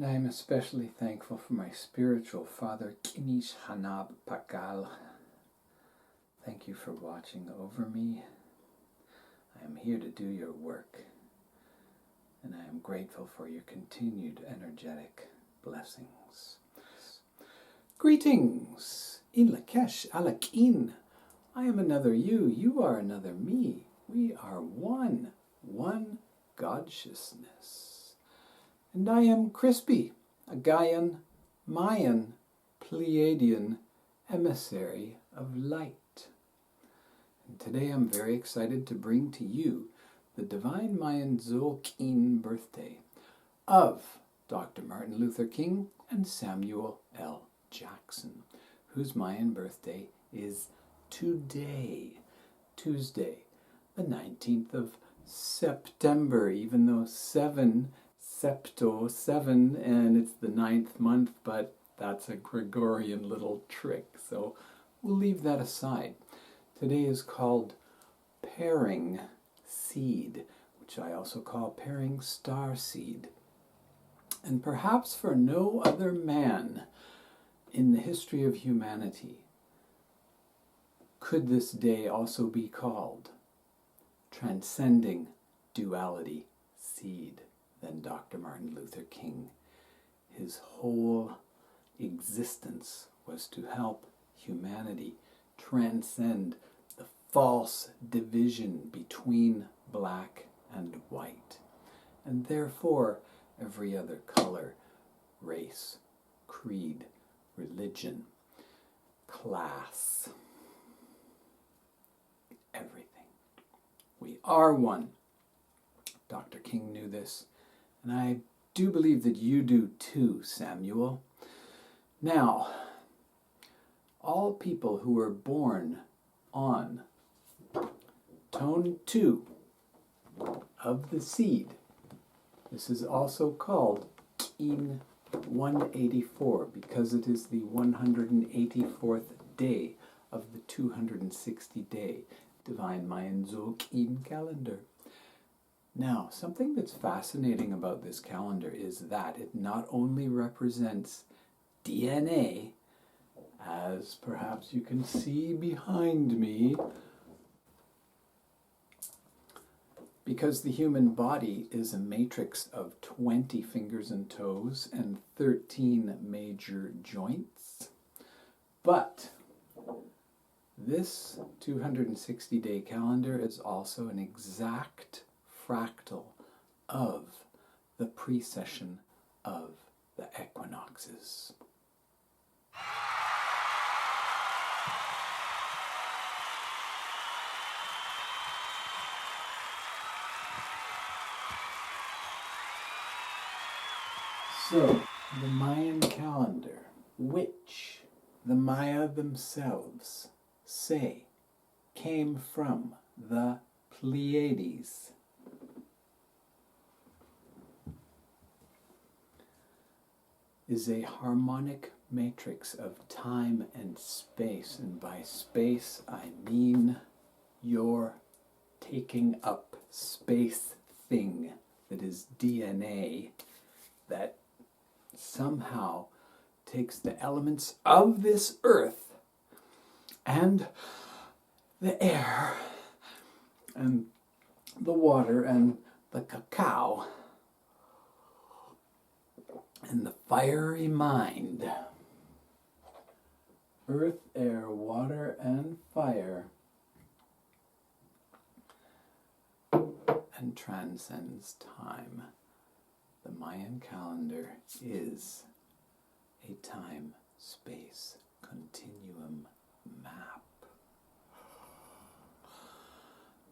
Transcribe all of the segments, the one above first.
And I am especially thankful for my spiritual father, Kinish Hanab Pakal. Thank you for watching over me. I am here to do your work, and I am grateful for your continued energetic blessings. Greetings! Een Lak'esh, Alakin. I am another you, you are another me. We are one God-sciousness. And I am Crispy, a Gaian, Mayan, Pleiadian emissary of light. And today I'm very excited to bring to you the Divine Mayan Tzolk'in birthday of Dr. Martin Luther King and Samuel L. Jackson, whose Mayan birthday is today, Tuesday, the 19th of September, even though Septo, 7, and it's the 9th month, but that's a Gregorian little trick, so we'll leave that aside. Today is called Pairing Seed, which I also call Pairing Star Seed. And perhaps for no other man in the history of humanity could this day also be called Transcending Duality Seed than Dr. Martin Luther King. His whole existence was to help humanity transcend the false division between black and white, and therefore every other color, race, creed, religion, class, everything. We are one. Dr. King knew this, and I do believe that you do too, Samuel. Now, all people who were born on tone 2 of the seed, this is also called Een 184 because it is the 184th day of the 260-day Divine Mayan Tzolk'in calendar. Now, something that's fascinating about this calendar is that it not only represents DNA, as perhaps you can see behind me, because the human body is a matrix of 20 fingers and toes and 13 major joints, but this 260-day calendar is also an exact fractal of the precession of the equinoxes. So, the Mayan calendar, which the Maya themselves say came from the Pleiades, is a harmonic matrix of time and space. And by space, I mean your taking up space thing that is DNA that somehow takes the elements of this earth and the air and the water and the cacao and the fiery mind. Earth, air, water, and fire, and transcends time. The Mayan calendar is a time-space continuum map.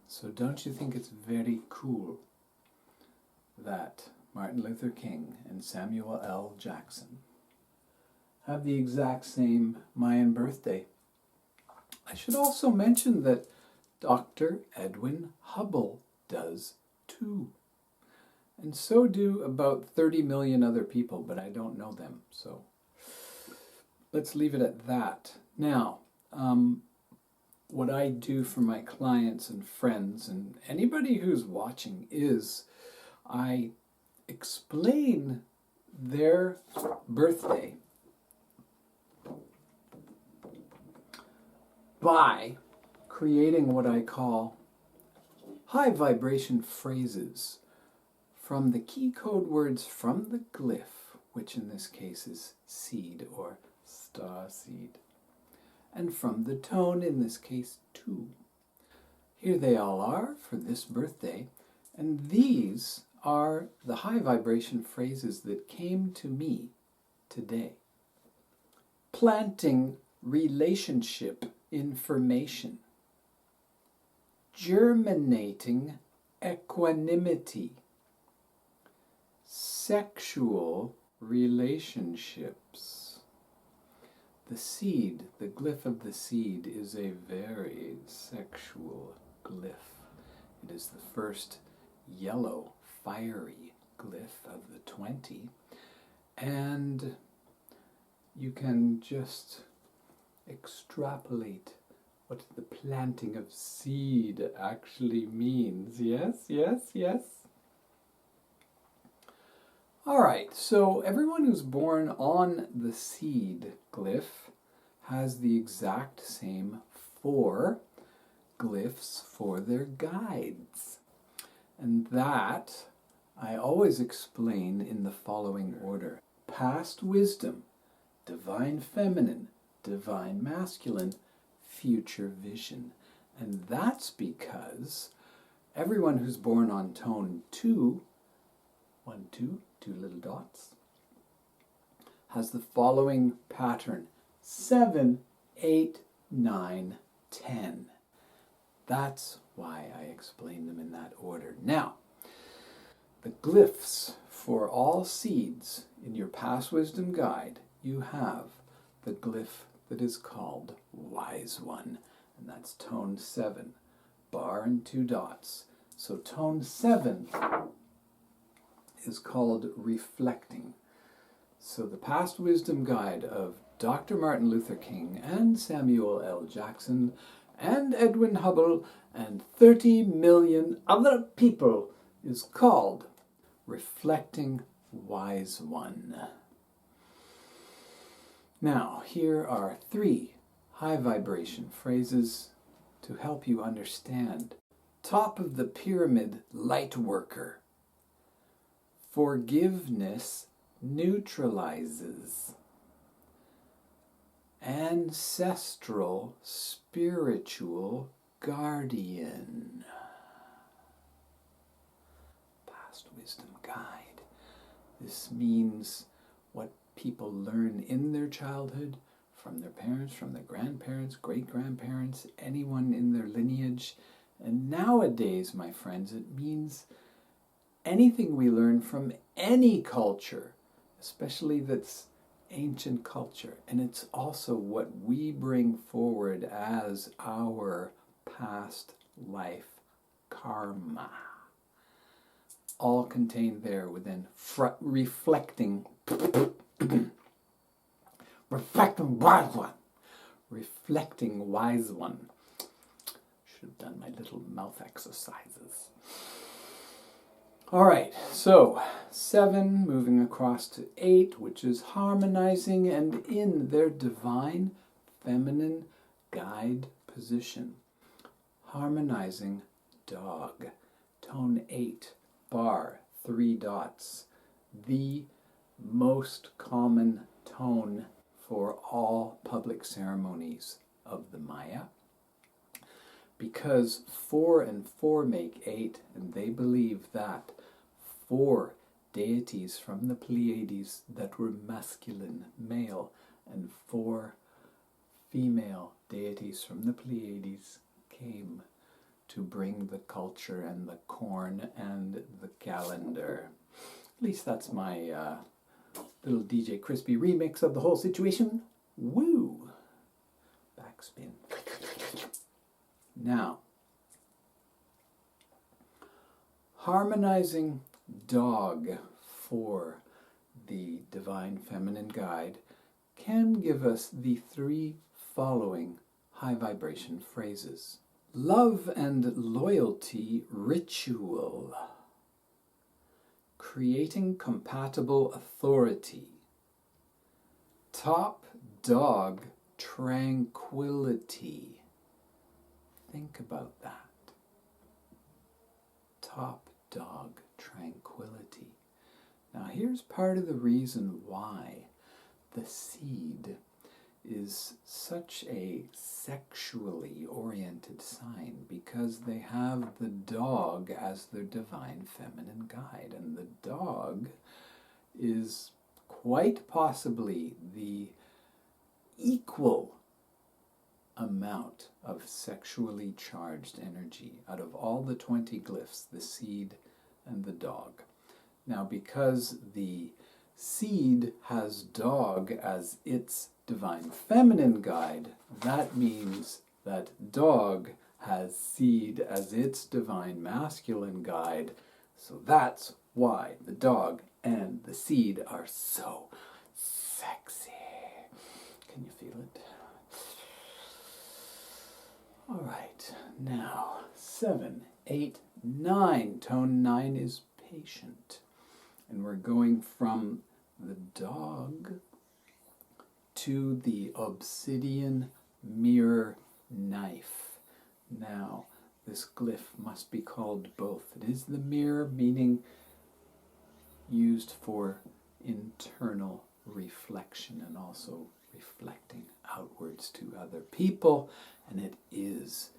So don't you think it's very cool that Martin Luther King and Samuel L. Jackson have the exact same Mayan birthday? I should also mention that Dr. Edwin Hubble does too. And so do about 30 million other people, but I don't know them. So let's leave it at that. Now, what I do for my clients and friends and anybody who's watching is I explain their birthday by creating what I call high vibration phrases from the key code words from the glyph, which in this case is seed or star seed, and from the tone, in this case 2. Here they all are for this birthday, and these are the high vibration phrases that came to me today. Planting relationship information. Germinating equanimity. Sexual relationships. The seed, the glyph of the seed, is a very sexual glyph. It is the first yellow, fiery glyph of the 20, and you can just extrapolate what the planting of seed actually means. Yes, yes, yes. All right, so everyone who's born on the seed glyph has the exact same 4 glyphs for their guides. And that I always explain in the following order. Past wisdom, divine feminine, divine masculine, future vision. And that's because everyone who's born on tone 2, 1, 2, 2 little dots, has the following pattern: 7, 8, 9, 10. That's why I explained them in that order. Now, the glyphs for all seeds in your past wisdom guide, you have the glyph that is called Wise One, and that's tone 7, bar and 2 dots. So tone 7 is called reflecting. So the past wisdom guide of Dr. Martin Luther King and Samuel L. Jackson and Edwin Hubble and 30 million other people is called Reflecting Wise One. Now, here are 3 high vibration phrases to help you understand. Top of the pyramid, light worker. Forgiveness neutralizes. Ancestral spiritual guardian. Past wisdom guide. This means what people learn in their childhood from their parents, from their grandparents, great-grandparents, anyone in their lineage. And nowadays, my friends, it means anything we learn from any culture, especially that's ancient culture. And it's also what we bring forward as our past life karma. All contained there within reflecting reflecting wise one. Reflecting wise one. Should have done my little mouth exercises. All right, so 7 moving across to 8, which is harmonizing and in their divine feminine guide position. Harmonizing dog. Tone 8, bar, 3 dots. The most common tone for all public ceremonies of the Maya. Because 4 and 4 make 8, and they believe that 4 deities from the Pleiades that were masculine, male, and 4 female deities from the Pleiades came to bring the culture and the corn and the calendar. At least that's my little DJ Crispy remix of the whole situation. Woo! Backspin. Now, harmonizing dog for the Divine Feminine Guide can give us the 3 following high vibration phrases. Love and loyalty ritual. creating compatible authority. Top dog, tranquility. Think about that. Top dog, tranquility. Now here's part of the reason why the seed is such a sexually oriented sign, because they have the dog as their divine feminine guide, and the dog is quite possibly the equal amount of sexually charged energy out of all the 20 glyphs, the seed and the dog. Now, because the seed has dog as its divine feminine guide, that means that dog has seed as its divine masculine guide. So that's why the dog and the seed are so sexy. Can you feel it? All right, now 7, 8, 9. Tone 9 is patient. And we're going from the dog to the obsidian mirror knife. Now, this glyph must be called both. It is the mirror, meaning used for internal reflection and also reflecting outwards to other people, and it is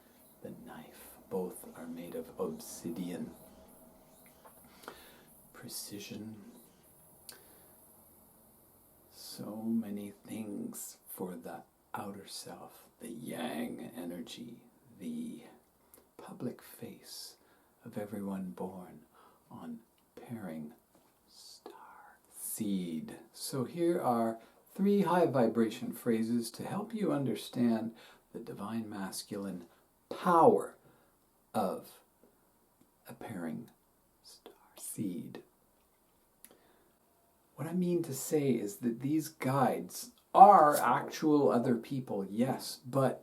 the knife. Both are made of obsidian. Precision. So many things for the outer self, the yang energy, the public face of everyone born on pairing star seed. So here are 3 high vibration phrases to help you understand the divine masculine power of a pairing star seed. What I mean to say is that these guides are actual other people, yes, but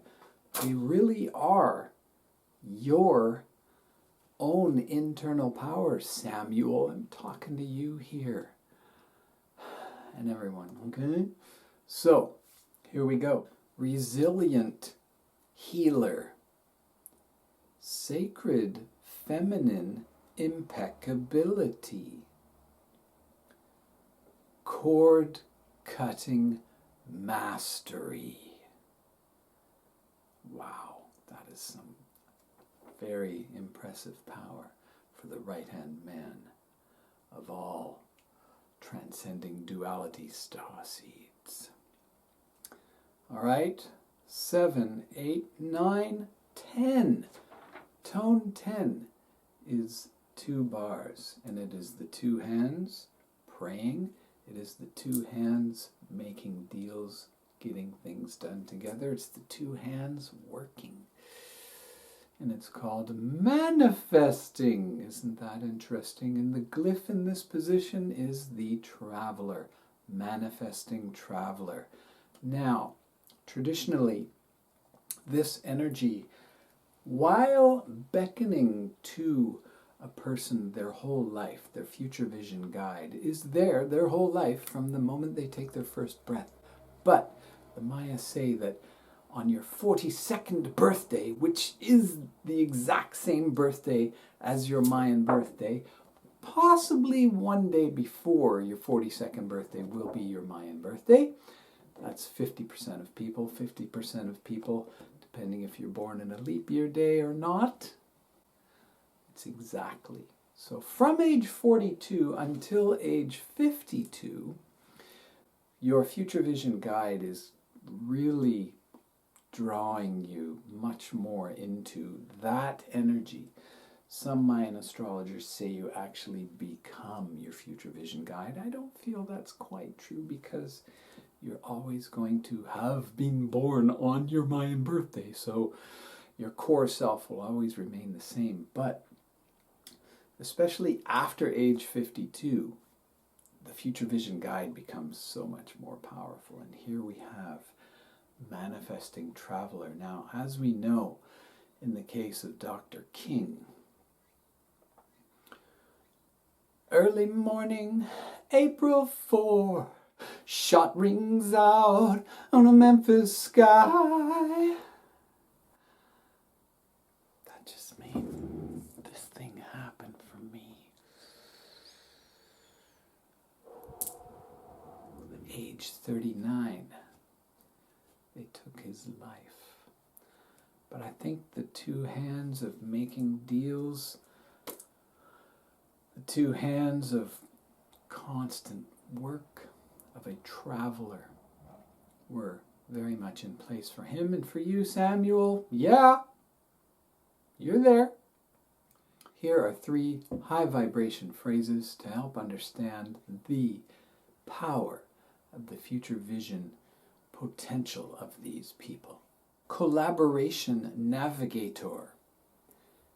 they really are your own internal power. Samuel, I'm talking to you here. And everyone, okay? So, here we go. Resilient healer. Sacred feminine impeccability. Cord cutting mastery. Wow, that is some very impressive power for the right-hand man of all transcending duality star seeds. All right, 7, 8, 9, 10. Tone 10 is 2 bars, and it is the 2 hands praying. It is the 2 hands making deals, getting things done together. It's the 2 hands working. And it's called manifesting. Isn't that interesting? And the glyph in this position is the traveler, manifesting traveler. Now, traditionally, this energy, while beckoning to a person their whole life, their future vision guide, is there their whole life from the moment they take their first breath. But the Mayas say that on your 42nd birthday, which is the exact same birthday as your Mayan birthday, possibly one day before your 42nd birthday will be your Mayan birthday. That's 50% of people, 50% of people, depending if you're born in a leap year day or not. It's exactly. So from age 42 until age 52, your future vision guide is really drawing you much more into that energy. Some Mayan astrologers say you actually become your future vision guide. I don't feel that's quite true, because you're always going to have been born on your Mayan birthday, so your core self will always remain the same. But especially after age 52, the future vision guide becomes so much more powerful. And here we have manifesting traveler. Now, as we know, in the case of Dr. King, Early morning, April 4, shot rings out on a Memphis sky. That just made this thing happen for me. At age 39, they took his life. But I think the two hands of making deals, the two hands of constant work, of a traveler, were very much in place for him. And for you, Samuel, yeah, you're there. Here are 3 high vibration phrases to help understand the power of the future vision potential of these people. Collaboration navigator,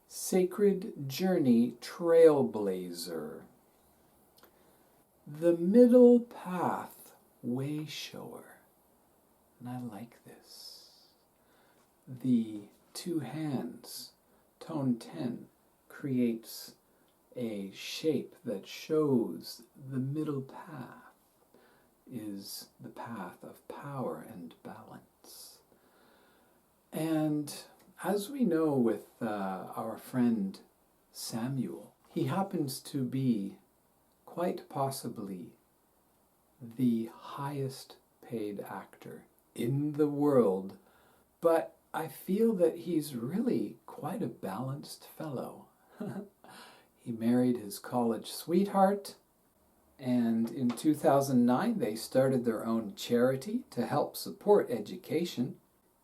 sacred journey trailblazer, the middle path way shower, and I like this. The 2 hands, tone 10, creates a shape that shows the middle path is the path of power and balance. And as we know with our friend Samuel, he happens to be quite possibly the highest paid actor in the world, but I feel that he's really quite a balanced fellow. He married his college sweetheart, and in 2009 they started their own charity to help support education.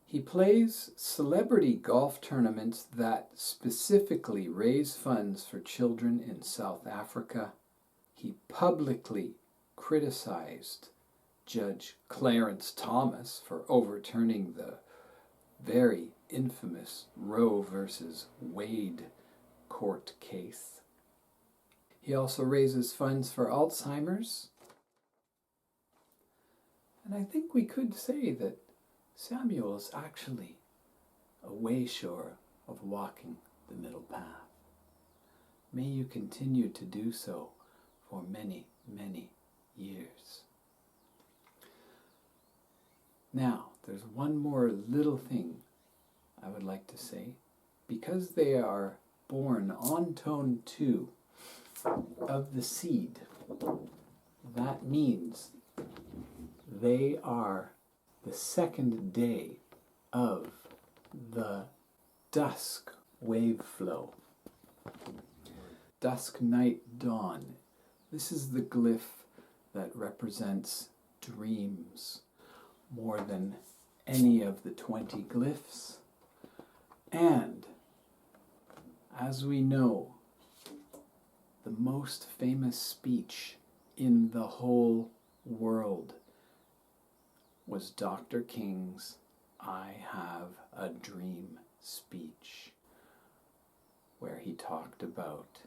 He plays celebrity golf tournaments that specifically raise funds for children in South Africa. He publicly criticized Judge Clarence Thomas for overturning the very infamous Roe versus Wade court case. He also raises funds for Alzheimer's. And I think we could say that Samuel is actually a way sure of walking the middle path. May you continue to do so for many, many years. Now, there's one more little thing I would like to say. Because they are born on tone 2 of the seed, that means they are the second day of the dusk wave flow. Dusk, night, dawn. This is the glyph that represents dreams more than any of the 20 glyphs. And as we know, the most famous speech in the whole world was Dr. King's I Have a Dream speech, where he talked about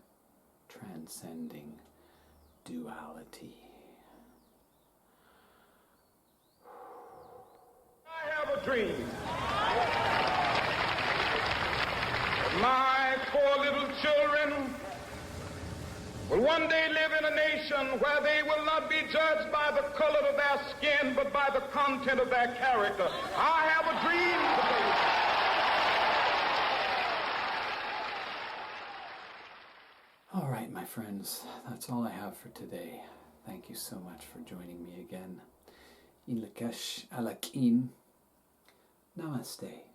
transcending duality. I have a dream. My 4 little children will one day live in a nation where they will not be judged by the color of their skin, but by the content of their character. I have a dream today. All right, my friends, that's all I have for today. Thank you so much for joining me again. Een Lak'esh, Namaste.